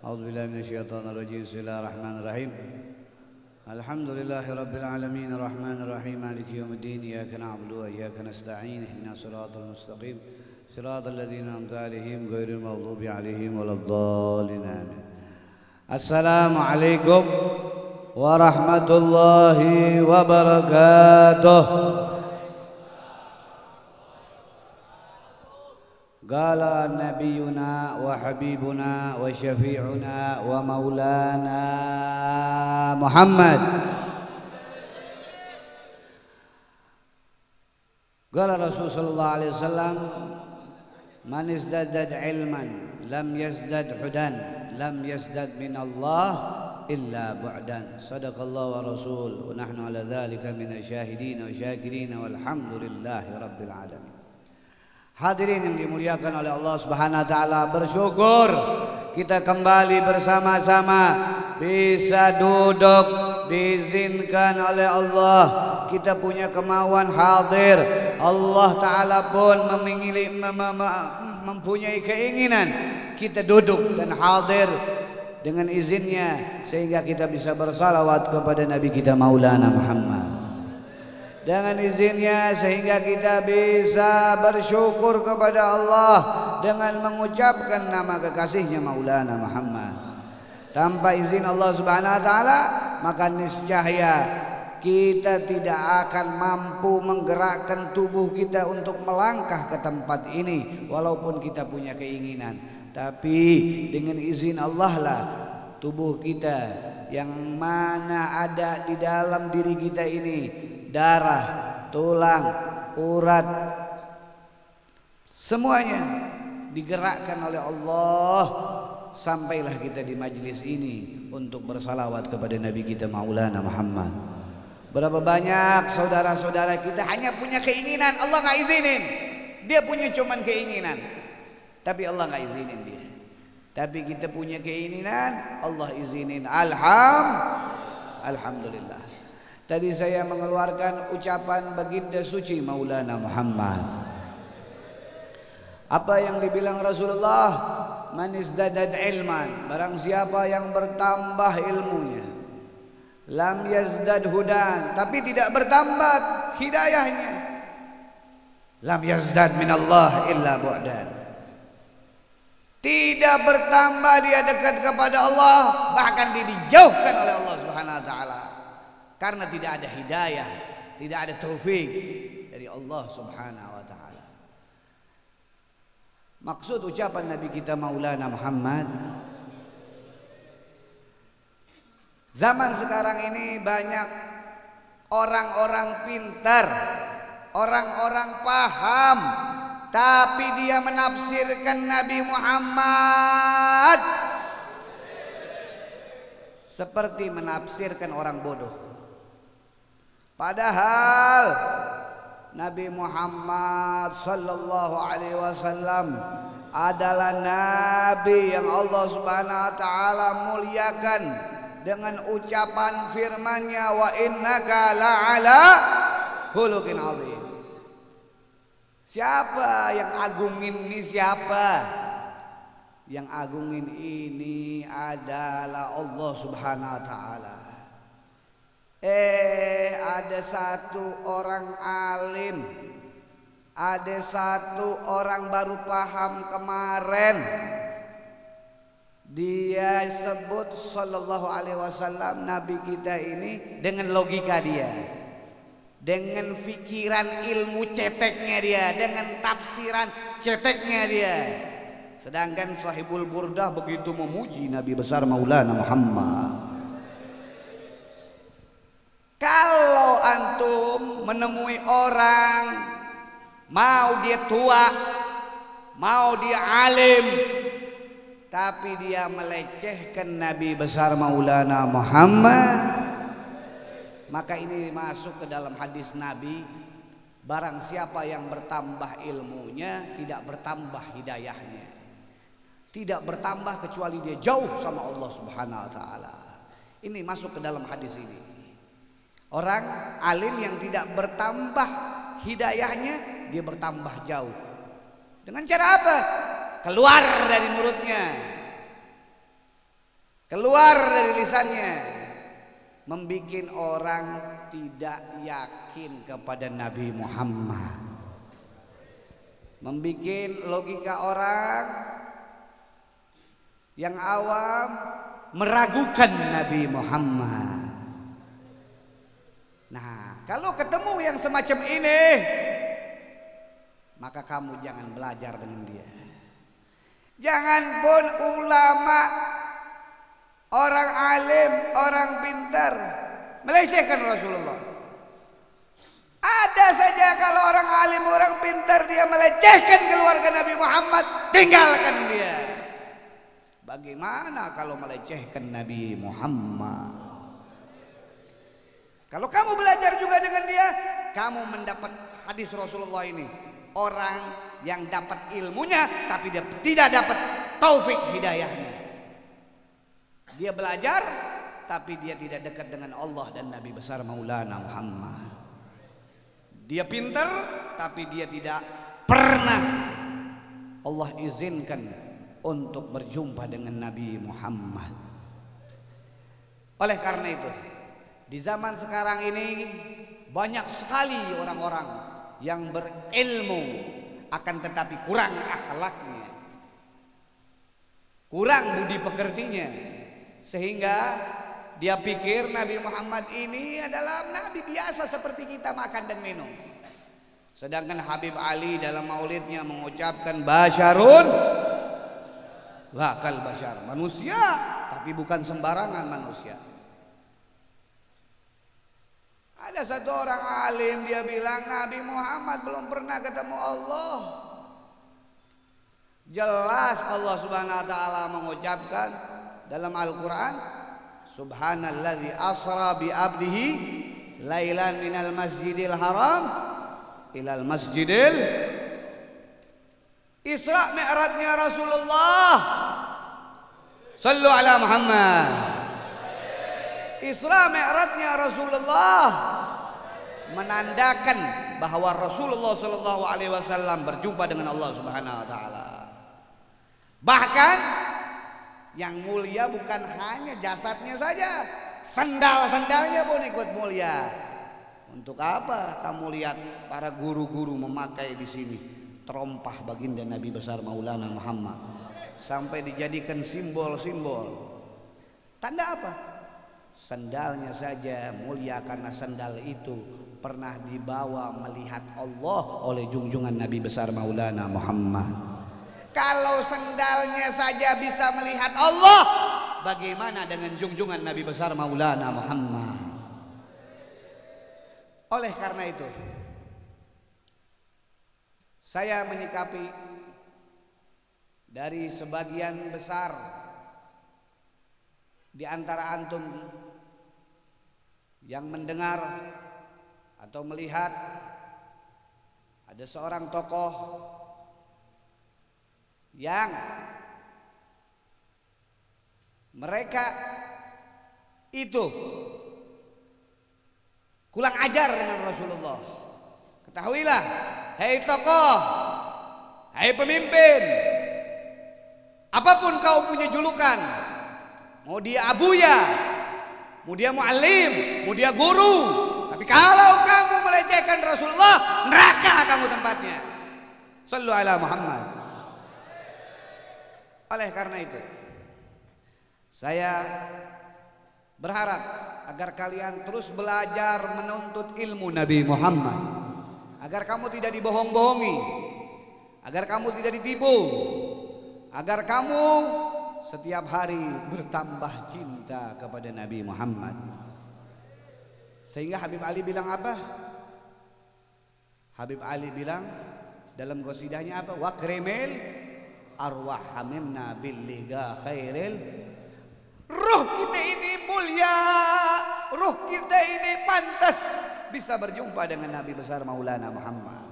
أعوذ بالله من الشيطان الرجيم. بسم الله الرحمن الرحيم. الحمد لله رب العالمين الرحمن الرحيم مالك يوم الدين. إياك نعبد وإياك نستعين. اهدنا الصراط المستقيم صراط الذين أنعمت عليهم غير المغضوب عليهم ولا الضالين آمين. السلام عليكم ورحمة الله وبركاته. قال نبينا وحبيبنا وشفيعنا ومولانا محمد قال رسول صلى الله عليه وسلم من ازداد علما لم يزدد هدى لم يزدد من الله إلا بعدا. صدق الله ورسول ونحن على ذلك من الشاهدين والشاكرين والحمد لله رب العالمين. Hadirin yang dimuliakan oleh Allah Subhanahu wa taala, bersyukur kita kembali bersama-sama bisa duduk diizinkan oleh Allah. Kita punya kemauan hadir. Allah taala pun mempunyai keinginan kita duduk dan hadir dengan izinnya sehingga kita bisa bersalawat kepada Nabi kita Maulana Muhammad. Dengan izinnya sehingga kita bisa bersyukur kepada Allah dengan mengucapkan nama kekasihnya Maulana Muhammad. Tanpa izin Allah Subhanahu wa taala maka niscaya kita tidak akan mampu menggerakkan tubuh kita untuk melangkah ke tempat ini walaupun kita punya keinginan. Tapi dengan izin Allah lah tubuh kita yang mana ada di dalam diri kita ini, darah, tulang, urat, semuanya digerakkan oleh Allah sampailah kita di majlis ini untuk bersalawat kepada Nabi kita Maulana Muhammad. Berapa banyak saudara-saudara kita hanya punya keinginan, Allah nggak izinin. Dia punya cuman keinginan, tapi Allah nggak izinin dia. Tapi kita punya keinginan, Allah izinin. Alhamdulillah. Tadi saya mengeluarkan ucapan baginda suci Maulana Muhammad. Apa yang dibilang Rasulullah? Man izdadad ilman, barang siapa yang bertambah ilmunya, lam yazdad hudan, tapi tidak bertambah hidayahnya, lam yazdad minallah illa bu'dan. Tidak bertambah dia dekat kepada Allah, bahkan dia dijauhkan oleh Allah Subhanahu wa taala. Karena tidak ada hidayah, tidak ada taufik dari Allah Subhanahu wa taala. Maksud ucapan Nabi kita Maulana Muhammad, zaman sekarang ini banyak orang-orang pintar, orang-orang paham, tapi dia menafsirkan Nabi Muhammad seperti menafsirkan orang bodoh. Padahal Nabi Muhammad sallallahu alaihi wasallam adalah nabi yang Allah Subhanahu wa taala muliakan dengan ucapan firman-Nya, wa innaka la'ala khuluqin azim. Siapa yang agungin ini? Siapa yang agungin ini? Adalah Allah Subhanahu wa taala. Ada satu orang alim, ada satu orang baru paham kemarin. Dia sebut sallallahu alaihi wasallam Nabi kita ini dengan logika dia, dengan fikiran ilmu ceteknya dia, dengan tafsiran ceteknya dia. Sedangkan Sahibul Burdah begitu memuji Nabi besar Maulana Muhammad. Kalau antum menemui orang, mau dia tua, mau dia alim, tapi dia melecehkan Nabi besar Maulana Muhammad, maka ini masuk ke dalam hadis Nabi, barang siapa yang bertambah ilmunya tidak bertambah hidayahnya, tidak bertambah kecuali dia jauh sama Allah Subhanahu wa taala. Ini masuk ke dalam hadis ini. Orang alim yang tidak bertambah hidayahnya, dia bertambah jauh. Dengan cara apa? Keluar dari mulutnya keluar dari lisannya, membikin orang tidak yakin kepada Nabi Muhammad, membikin logika orang yang awam meragukan Nabi Muhammad. Nah, kalau ketemu yang semacam ini, maka kamu jangan belajar dengan dia. Jangan pun ulama, orang alim, orang pintar melecehkan Rasulullah. Ada saja kalau orang alim, orang pintar dia melecehkan keluarga Nabi Muhammad, tinggalkan dia. Bagaimana kalau melecehkan Nabi Muhammad? Kalau kamu belajar juga dengan dia, kamu mendapat hadis Rasulullah ini. Orang yang dapat ilmunya tapi dia tidak dapat taufik hidayahnya. Dia belajar tapi dia tidak dekat dengan Allah dan Nabi besar Maulana Muhammad. Dia pintar tapi dia tidak pernah Allah izinkan untuk berjumpa dengan Nabi Muhammad. Oleh karena itu, di zaman sekarang ini banyak sekali orang-orang yang berilmu akan tetapi kurang akhlaknya, kurang budi pekertinya, sehingga dia pikir Nabi Muhammad ini adalah nabi biasa seperti kita makan dan minum. Sedangkan Habib Ali dalam maulidnya mengucapkan basyarun la kal basyar, manusia tapi bukan sembarangan manusia. Ada satu orang alim dia bilang Nabi Muhammad belum pernah ketemu Allah. Jelas Allah Subhanahu wa taala mengucapkan dalam Al-Qur'an, Subhanalladzi asra bi 'abdihi lailan minal masjidil haram ilal masjidil. Isra Mi'rajnya Rasulullah. Sallu ala Muhammad. Isra Mi'rajnya Rasulullah menandakan bahwa Rasulullah sallallahu alaihi wasallam berjumpa dengan Allah Subhanahu wa taala. Bahkan yang mulia bukan hanya jasadnya saja, sandal-sandalnya pun ikut mulia. Untuk apa kamu lihat para guru-guru memakai di sini terompah baginda Nabi besar Maulana Muhammad sampai dijadikan simbol-simbol. Tanda apa? Sandalnya saja mulia karena sandal itu pernah dibawa melihat Allah oleh junjungan Nabi besar Maulana Muhammad. Kalau sandalnya saja bisa melihat Allah, bagaimana dengan junjungan Nabi besar Maulana Muhammad? Oleh karena itu, saya menyikapi dari sebagian besar di antara antum yang mendengar atau melihat ada seorang tokoh yang mereka itu kurang ajar dengan Rasulullah. Ketahuilah, hei tokoh, hei pemimpin, apapun kau punya julukan, mau dia abuya, mau dia muallim, mau dia guru, tapi kalau kamu melecehkan Rasulullah, neraka kamu tempatnya. Sallu ala Muhammad. Oleh karena itu, saya berharap agar kalian terus belajar menuntut ilmu Nabi Muhammad, agar kamu tidak dibohong-bohongi, agar kamu tidak ditipu, agar kamu setiap hari bertambah cinta kepada Nabi Muhammad. Sehingga Habib Ali bilang apa? Habib Ali bilang dalam qasidahnya apa? Wakrimil arwah hamimna bil liga khairil. Ruh kita ini mulia, ruh kita ini pantas bisa berjumpa dengan Nabi besar Maulana Muhammad.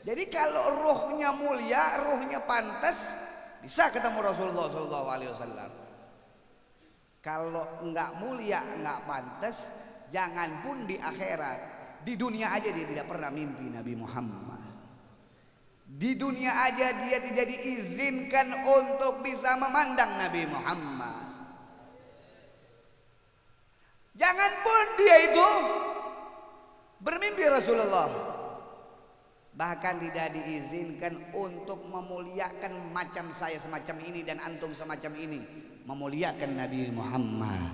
Jadi kalau ruhnya mulia, ruhnya pantas, bisa ketemu Rasulullah SAW. Kalau enggak mulia, enggak pantas, jangan pun di akhirat, di dunia aja dia tidak pernah mimpi Nabi Muhammad. Di dunia aja dia tidak diizinkan untuk bisa memandang Nabi Muhammad. Jangan pun dia itu bermimpi Rasulullah. Bahkan tidak diizinkan untuk memuliakan macam saya semacam ini dan antum semacam ini, memuliakan Nabi Muhammad.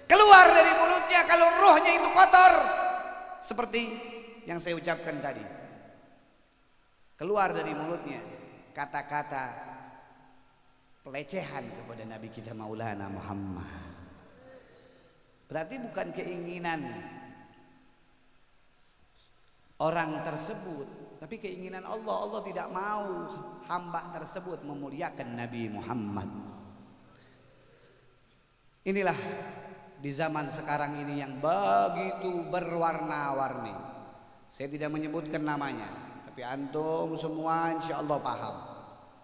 Keluar dari mulutnya kalau rohnya itu kotor, seperti yang saya ucapkan tadi. Keluar dari mulutnya kata-kata pelecehan kepada Nabi kita Maulana Muhammad. Berarti bukan keinginan orang tersebut, tapi keinginan Allah. Allah tidak mau hamba tersebut memuliakan Nabi Muhammad. Inilah di zaman sekarang ini yang begitu berwarna-warni. Saya tidak menyebutkan namanya, tapi antum semua insya Allah paham.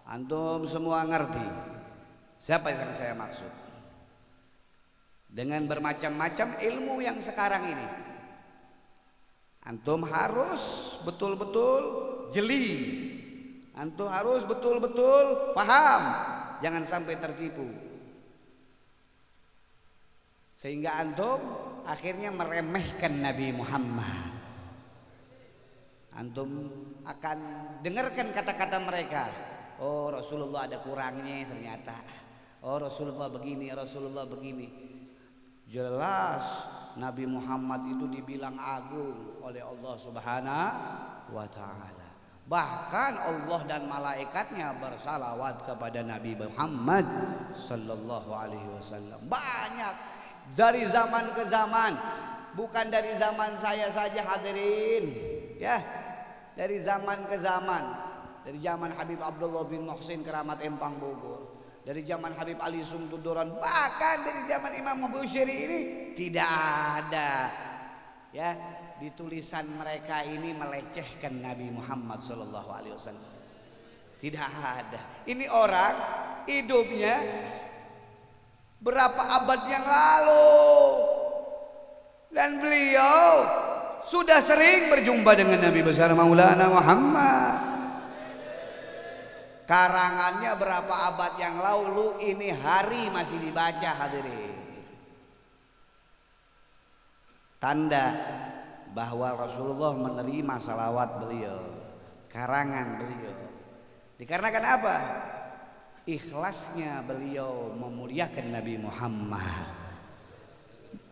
Antum semua ngerti siapa yang saya maksud. Dengan bermacam-macam ilmu yang sekarang ini, antum harus betul-betul jeli. Antum harus betul-betul paham, jangan sampai tertipu. Sehingga antum akhirnya meremehkan Nabi Muhammad. Antum akan dengarkan kata-kata mereka. Oh, Rasulullah ada kurangnya ternyata. Oh, Rasulullah begini, Rasulullah begini. Jelas Nabi Muhammad itu dibilang agung oleh Allah Subhanahu wa ta'ala. Bahkan Allah dan malaikatnya bersalawat kepada Nabi Muhammad sallallahu alaihi wasallam. Banyak dari zaman ke zaman, bukan dari zaman saya saja hadirin, ya, dari zaman ke zaman. Dari zaman Habib Abdullah bin Muhsin Keramat Empang Bogor, dari zaman Habib Ali Sumtuduran, bahkan dari zaman Imam Bukhari ini tidak ada ya di tulisan mereka ini melecehkan Nabi Muhammad sallallahu alaihi wasallam. Tidak ada. Ini orang hidupnya berapa abad yang lalu dan beliau sudah sering berjumpa dengan Nabi besar Maulana Muhammad. Karangannya berapa abad yang lalu, ini hari masih dibaca hadirin. Tanda bahwa Rasulullah menerima salawat beliau, karangan beliau. Dikarenakan apa? Ikhlasnya beliau memuliakan Nabi Muhammad.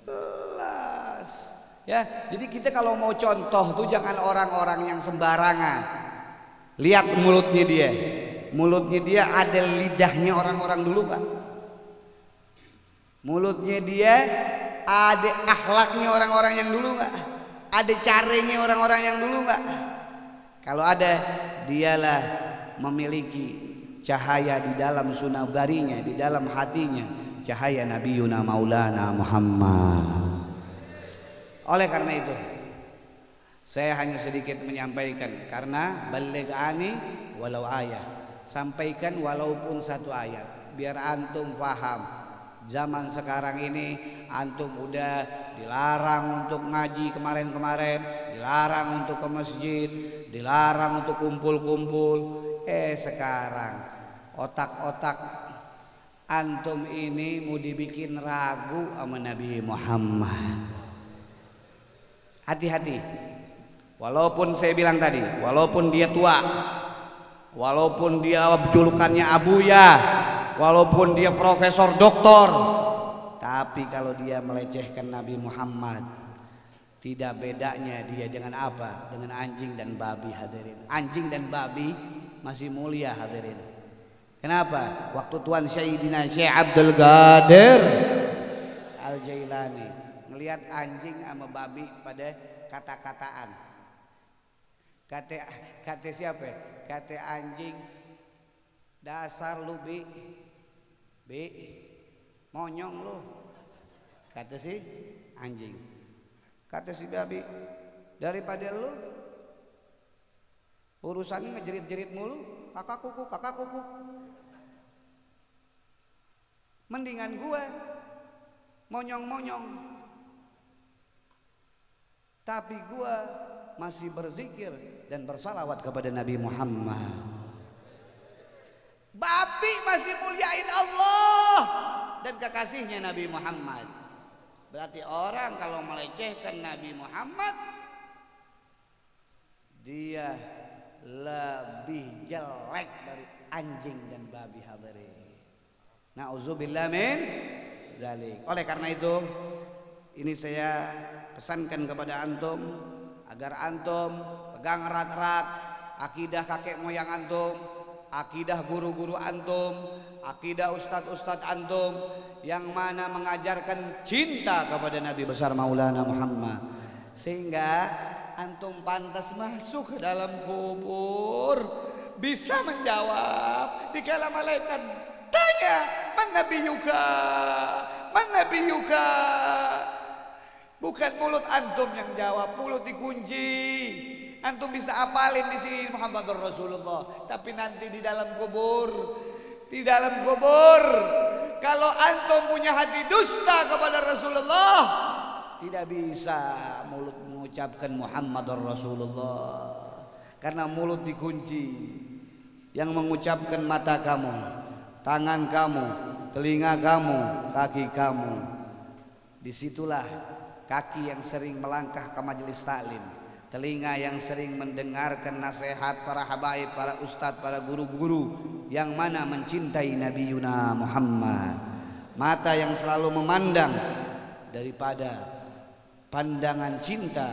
Jelas. Ya, jadi kita kalau mau contoh tuh jangan orang-orang yang sembarangan. Lihat mulutnya dia. Mulutnya dia ada lidahnya orang-orang dulu kan? Mulutnya dia ada akhlaknya orang-orang yang dulu nggak? Ada caranya orang-orang yang dulu nggak? Kalau ada, dialah memiliki cahaya di dalam sunabarinya, di dalam hatinya, cahaya Nabi Yuna Maulana Muhammad. Oleh karena itu, saya hanya sedikit menyampaikan, karena baligani walau ayat, sampaikan walaupun satu ayat, biar antum faham. Zaman sekarang ini antum udah dilarang untuk ngaji kemarin-kemarin, dilarang untuk ke masjid, dilarang untuk kumpul-kumpul. Sekarang otak-otak antum ini mau dibikin ragu sama Nabi Muhammad. Hati-hati. Walaupun saya bilang tadi, walaupun dia tua, walaupun dia julukannya Abuya, walaupun dia profesor doktor, tapi kalau dia melecehkan Nabi Muhammad, tidak bedanya dia dengan apa? Dengan anjing dan babi hadirin. Anjing dan babi masih mulia hadirin. Kenapa? Waktu Tuan Sayyidina Syekh Abdul Qadir Al-Jailani ngelihat anjing sama babi pada kata-kataan. Kata siapa? Kata anjing, dasar lu bi monyong lu. Kata si anjing. Kata si babi, daripada lu urusannya ngejerit-jerit mulu, kakak kuku, mendingan gue monyong-monyong, tapi gue masih berzikir dan bersalawat kepada Nabi Muhammad. Babi masih muliain Allah dan kekasihnya Nabi Muhammad. Berarti orang kalau melecehkan Nabi Muhammad, dia lebih jelek dari anjing dan babi. Hadirin, na'udzubillah min dzalik. Oleh karena itu, ini saya pesankan kepada antum agar antum pegang erat-erat akidah kakek moyang antum, akidah guru-guru antum, akidah ustadz-ustadz antum yang mana mengajarkan cinta kepada Nabi besar Maulana Muhammad, sehingga antum pantas masuk ke dalam kubur, bisa menjawab dikala malaikat tanya, "Man nabiyuka? Man nabiyuka?" Bukan mulut antum yang jawab, mulut dikunci. Antum bisa apalin di sini Muhammadur Rasulullah, tapi nanti di dalam kubur, kalau antum punya hati dusta kepada Rasulullah, tidak bisa mulut mengucapkan Muhammadur Rasulullah, karena mulut dikunci. Yang mengucapkan mata kamu, tangan kamu, telinga kamu, kaki kamu. Disitulah kaki yang sering melangkah ke majelis taklim, telinga yang sering mendengarkan nasihat para habaib, para ustadz, para guru-guru yang mana mencintai Nabi Yuna Muhammad, mata yang selalu memandang daripada pandangan cinta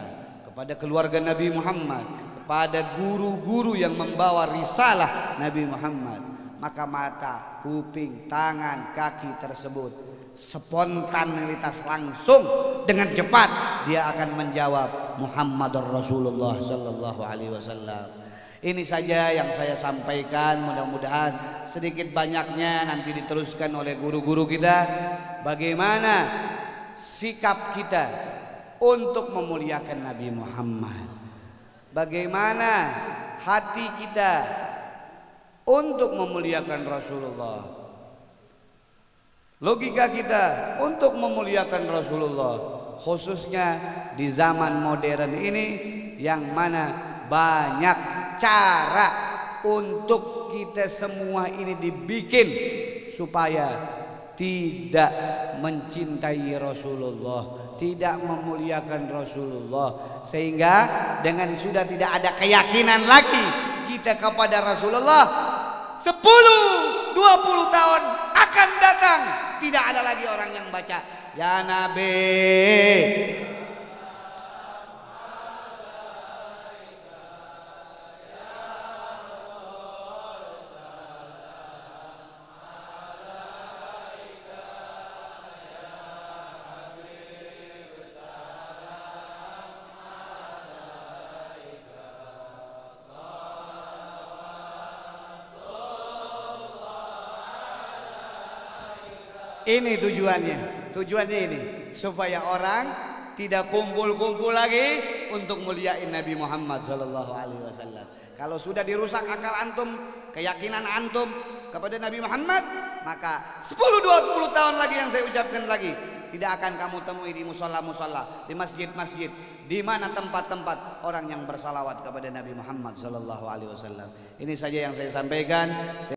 kepada keluarga Nabi Muhammad, kepada guru-guru yang membawa risalah Nabi Muhammad, maka mata, kuping, tangan, kaki tersebut spontanitas langsung dengan cepat dia akan menjawab Muhammadur Rasulullah sallallahu alaihi wasallam. Ini saja yang saya sampaikan, mudah-mudahan sedikit banyaknya nanti diteruskan oleh guru-guru kita, bagaimana sikap kita untuk memuliakan Nabi Muhammad, bagaimana hati kita untuk memuliakan Rasulullah, logika kita untuk memuliakan Rasulullah, khususnya di zaman modern ini yang mana banyak cara untuk kita semua ini dibikin supaya tidak mencintai Rasulullah, tidak memuliakan Rasulullah, sehingga dengan sudah tidak ada keyakinan lagi kita kepada Rasulullah, 10-20 tahun akan datang tidak ada lagi orang yang baca ya Nabi. Ini tujuannya ini supaya orang tidak kumpul-kumpul lagi untuk muliain Nabi Muhammad sallallahu alaihi wasallam. Kalau sudah dirusak akal antum, keyakinan antum kepada Nabi Muhammad, maka 10-20 tahun lagi yang saya ucapkan lagi tidak akan kamu temui di musola-musola, di masjid-masjid, di mana tempat-tempat orang yang bersalawat kepada Nabi Muhammad sallallahu alaihi wasallam. Ini saja yang saya sampaikan.